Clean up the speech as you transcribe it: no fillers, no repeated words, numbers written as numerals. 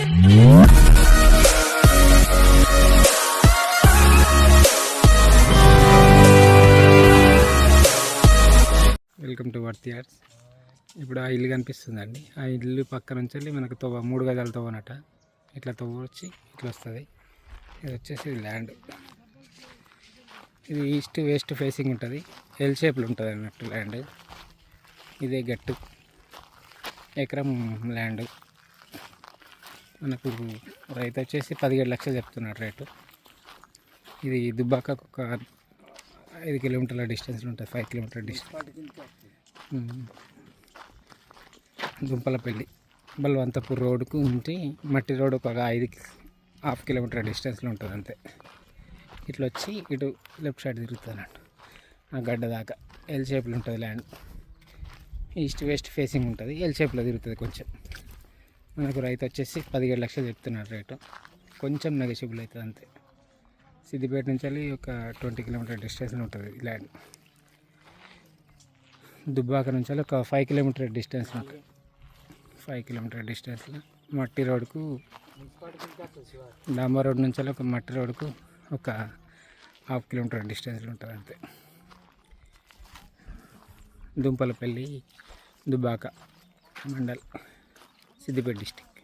Welcome to వర్తి arts. ఇప్పుడు ఆ ఇల్లు కనిపిస్తుందండి. ఆ ఇల్లు పక్క నుంచి వెళ్ళి మనకు 3 గజాల తవ్వనట. ఇట్లా వచ్చి ఇట్లా వస్తుంది. ఇది వచ్చేసి ల్యాండ్. ఇది ఈస్ట్ వెస్ట్ ఫేసింగ్ ఉంటుంది. ఎల్ షేప్లో ఉంటుంది అన్నట్టు ల్యాండ్. ఇదే గట్టు ఎకరం ల్యాండ్. మనకు రైతు వచ్చేసి 17 లక్షలు చెప్తున్నాడు రేటు. ఇది దుబ్బాకకు ఒక 5 కిలోమీటర్ల డిస్టెన్స్లో ఉంటుంది. 5 కిలోమీటర్ డిస్టెన్స్. దుంపలపల్లి బల్వంతపూర్ రోడ్డుకు ఉంటే మట్టి రోడ్డు ఒక 5.5 కిలోమీటర్ డిస్టెన్స్లో ఉంటుంది అంతే. ఇట్లా వచ్చి ఇటు లెఫ్ట్ సైడ్ తిరుగుతుందన్నట్టు. ఆ గడ్డ దాకా ఎల్ షేప్లో ఉంటుంది ల్యాండ్. ఈస్ట్ వెస్ట్ ఫేసింగ్ ఉంటుంది. ఎల్ షేప్లో తిరుగుతుంది కొంచెం. మనకు రైతు వచ్చేసి 17 లక్షలు చెప్తున్నారు రేటు. కొంచెం నెగోషియబుల్ అవుతుంది అంతే. సిద్దిపేట నుంచి వెళ్ళి ఒక 20 కిలోమీటర్ డిస్టెన్స్లో ఉంటుంది ల్యాండ్. దుబ్బాక నుంచి వెళ్ళి ఒక 5 కిలోమీటర్ డిస్టెన్స్లో ఉంటుంది. 5 కిలోమీటర్ డిస్టెన్స్లో మట్టి రోడ్డుకు, డాంబర్ రోడ్ నుంచి వెళ్ళి ఒక మట్టి రోడ్డుకు ఒక 1/2 కిలోమీటర్ డిస్టెన్స్లో ఉంటుంది అంతే. దుంపలపల్లి దుబ్బాక మండల్, సిద్దిపేట డిస్టిక్.